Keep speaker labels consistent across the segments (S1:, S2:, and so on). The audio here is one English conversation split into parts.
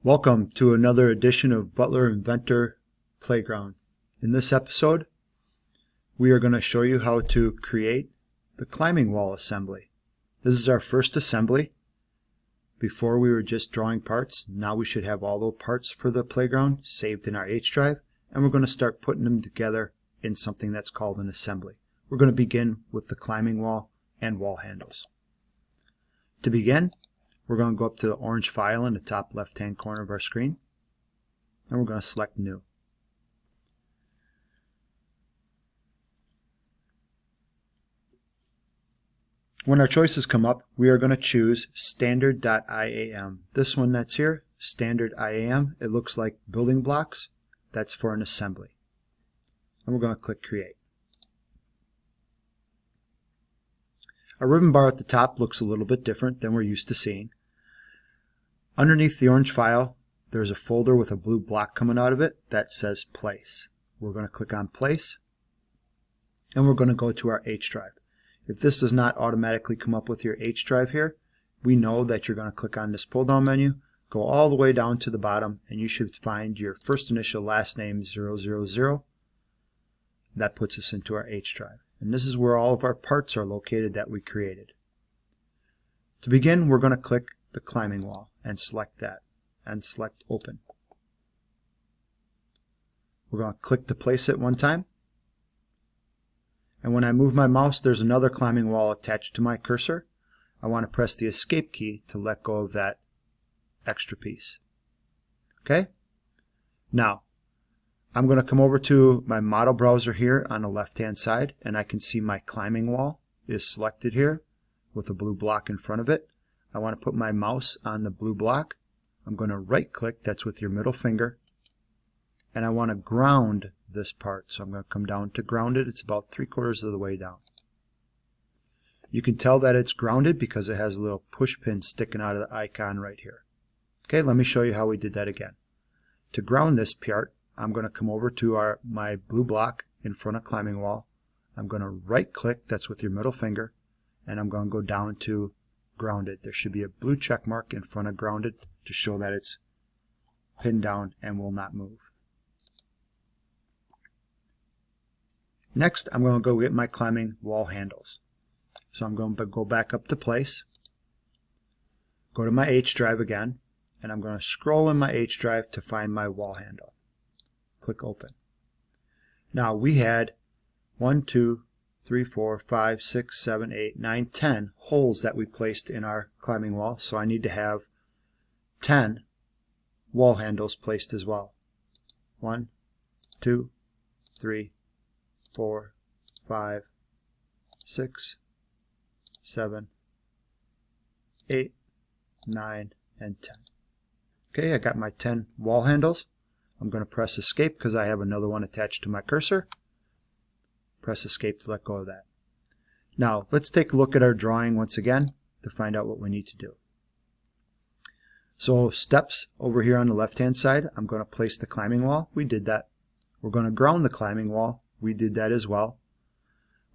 S1: Welcome to another edition of Butler Inventor Playground. In this episode, we are going to show you how to create the climbing wall assembly. This is our first assembly. Before we were just drawing parts. Now we should have all the parts for the playground saved in our H drive, and we're going to start putting them together in something that's called an assembly. We're going to begin with the climbing wall and wall handles. To begin, we're going to go up to the orange file in the top left-hand corner of our screen, and we're going to select New. When our choices come up, we are going to choose standard.iam. This one that's here, standard IAM, it looks like building blocks. That's for an assembly. And we're going to click Create. Our ribbon bar at the top looks a little bit different than we're used to seeing. Underneath the orange file, there's a folder with a blue block coming out of it that says Place. We're going to click on Place, and we're going to go to our H drive. If this does not automatically come up with your H drive here, we know that you're going to click on this pull-down menu, go all the way down to the bottom, and you should find your first initial last name 000. That puts us into our H drive. And this is where all of our parts are located that we created. To begin, we're going to click the climbing wall and select that, and select Open. We're going to click to place it one time, and when I move my mouse, there's another climbing wall attached to my cursor. I want to press the Escape key to let go of that extra piece. Okay? Now, I'm going to come over to my model browser here on the left-hand side, and I can see my climbing wall is selected here with a blue block in front of it. I want to put my mouse on the blue block. I'm going to right-click, that's with your middle finger, and I want to ground this part. So I'm going to come down to ground it. It's about 3/4 of the way down. You can tell that it's grounded because it has a little push pin sticking out of the icon right here. Okay, let me show you how we did that again. To ground this part, I'm going to come over to my blue block in front of climbing wall. I'm going to right-click, that's with your middle finger, and I'm going to go down to grounded. There should be a blue check mark in front of grounded to show that it's pinned down and will not move. Next, I'm going to go get my climbing wall handles. So I'm going to go back up to Place, go to my H drive again, and I'm going to scroll in my H drive to find my wall handle. Click Open. Now we had 1, 2, 3, 4, 5, 6, 7, 8, 9, 10 holes that we placed in our climbing wall, so I need to have 10 wall handles placed as well. 1, 2, 3, 4, 5, 6, 7, 8, 9, and 10. Okay, I got my 10 wall handles. I'm going to press Escape because I have another one attached to my cursor. Press Escape to let go of that. Now, let's take a look at our drawing once again to find out what we need to do. So, steps over here on the left-hand side, I'm going to place the climbing wall. We did that. We're going to ground the climbing wall. We did that as well.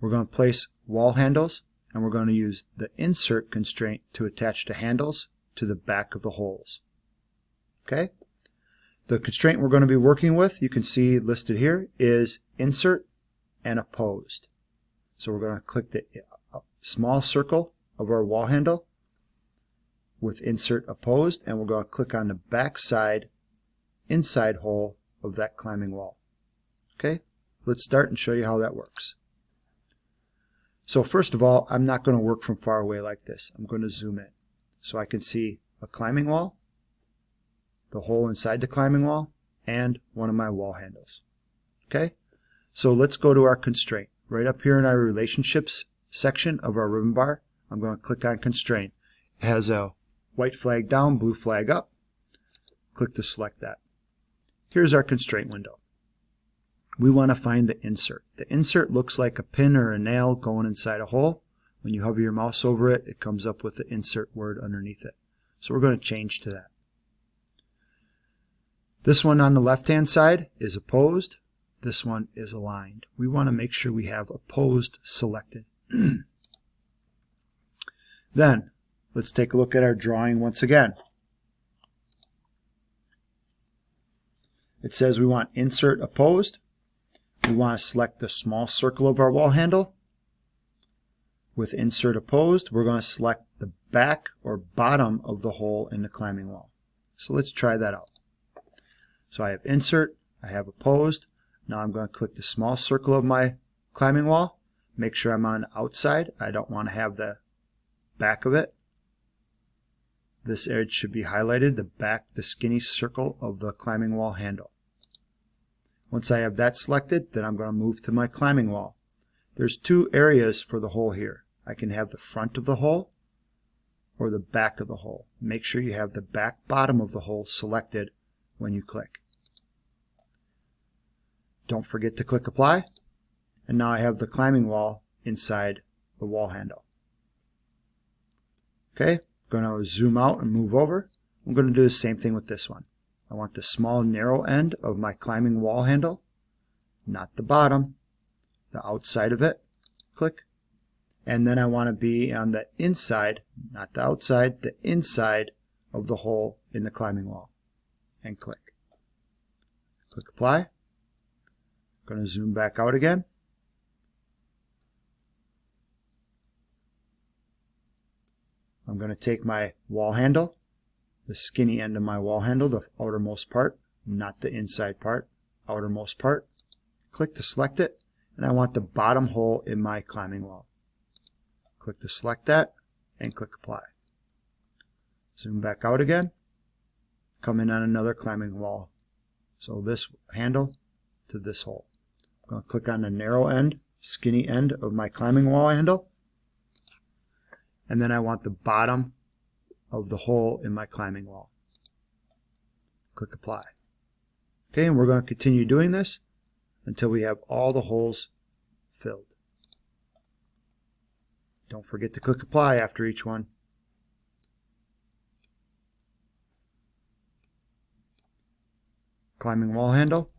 S1: We're going to place wall handles, and we're going to use the Insert constraint to attach the handles to the back of the holes. Okay? The constraint we're going to be working with, you can see listed here, is Insert and Opposed. So we're going to click the small circle of our wall handle with Insert Opposed, and we're going to click on the back side inside hole of that climbing wall. Okay? Let's start and show you how that works. So first of all, I'm not going to work from far away like this. I'm going to zoom in so I can see a climbing wall, the hole inside the climbing wall, and one of my wall handles. Okay? So let's go to our constraint. Right up here in our relationships section of our ribbon bar, I'm going to click on constraint. It has a white flag down, blue flag up. Click to select that. Here's our constraint window. We want to find the insert. The insert looks like a pin or a nail going inside a hole. When you hover your mouse over it, it comes up with the insert word underneath it. So we're going to change to that. This one on the left-hand side is opposed. This one is aligned. We want to make sure we have opposed selected. Then, let's take a look at our drawing once again. It says we want insert opposed. We want to select the small circle of our wall handle. With insert opposed, we're going to select the back or bottom of the hole in the climbing wall. So let's try that out. So I have insert, I have opposed. Now I'm going to click the small circle of my climbing wall. Make sure I'm on the outside. I don't want to have the back of it. This edge should be highlighted, the back, the skinny circle of the climbing wall handle. Once I have that selected, then I'm going to move to my climbing wall. There's two areas for the hole here. I can have the front of the hole or the back of the hole. Make sure you have the back bottom of the hole selected when you click. Don't forget to click apply. And now I have the climbing wall inside the wall handle. Okay, I'm going to zoom out and move over. I'm going to do the same thing with this one. I want the small narrow end of my climbing wall handle, not the bottom, the outside of it. Click. And then I want to be on the inside, not the outside, the inside of the hole in the climbing wall. And click. Click apply. I'm going to zoom back out again. I'm going to take my wall handle, the skinny end of my wall handle, the outermost part, not the inside part, outermost part. Click to select it, and I want the bottom hole in my climbing wall. Click to select that, and click apply. Zoom back out again. Come in on another climbing wall. So this handle to this hole. I'm going to click on the narrow end, skinny end of my climbing wall handle. And then I want the bottom of the hole in my climbing wall. Click apply. Okay, and we're going to continue doing this until we have all the holes filled. Don't forget to click apply after each one. Climbing wall handle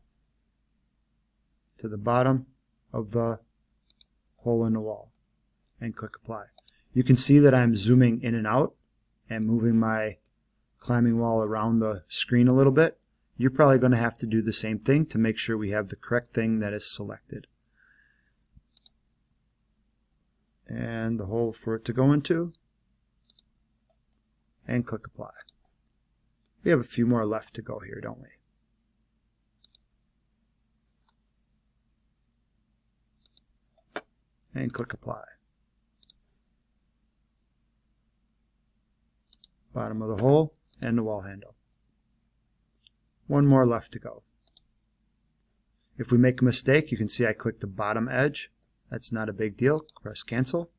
S1: to the bottom of the hole in the wall and click apply. You can see that I'm zooming in and out and moving my climbing wall around the screen a little bit. You're probably going to have to do the same thing to make sure we have the correct thing that is selected. And the hole for it to go into. And click apply. We have a few more left to go here, don't we? And click apply. Bottom of the hole and the wall handle. One more left to go. If we make a mistake, you can see I clicked the bottom edge. That's not a big deal. Press cancel.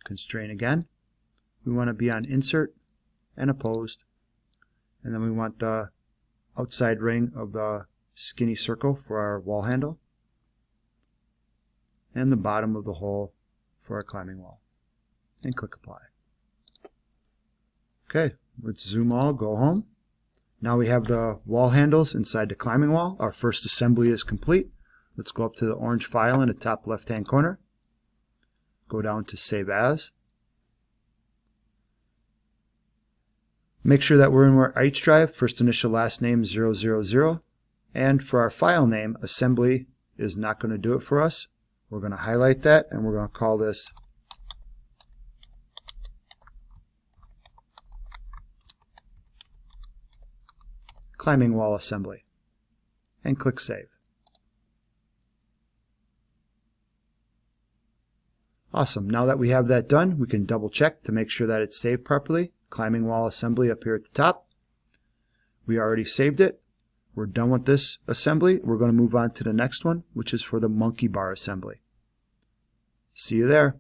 S1: Constrain again. We want to be on insert and opposed. And then we want the outside ring of the skinny circle for our wall handle. And the bottom of the hole for our climbing wall. And click apply. Okay, let's zoom all, go home. Now we have the wall handles inside the climbing wall. Our first assembly is complete. Let's go up to the orange file in the top left-hand corner. Go down to Save As. Make sure that we're in our H drive, first initial last name 000. And for our file name, assembly is not going to do it for us. We're going to highlight that and we're going to call this climbing wall assembly and click Save. Awesome. Now that we have that done, we can double check to make sure that it's saved properly. Climbing wall assembly up here at the top. We already saved it. We're done with this assembly. We're going to move on to the next one, which is for the monkey bar assembly. See you there.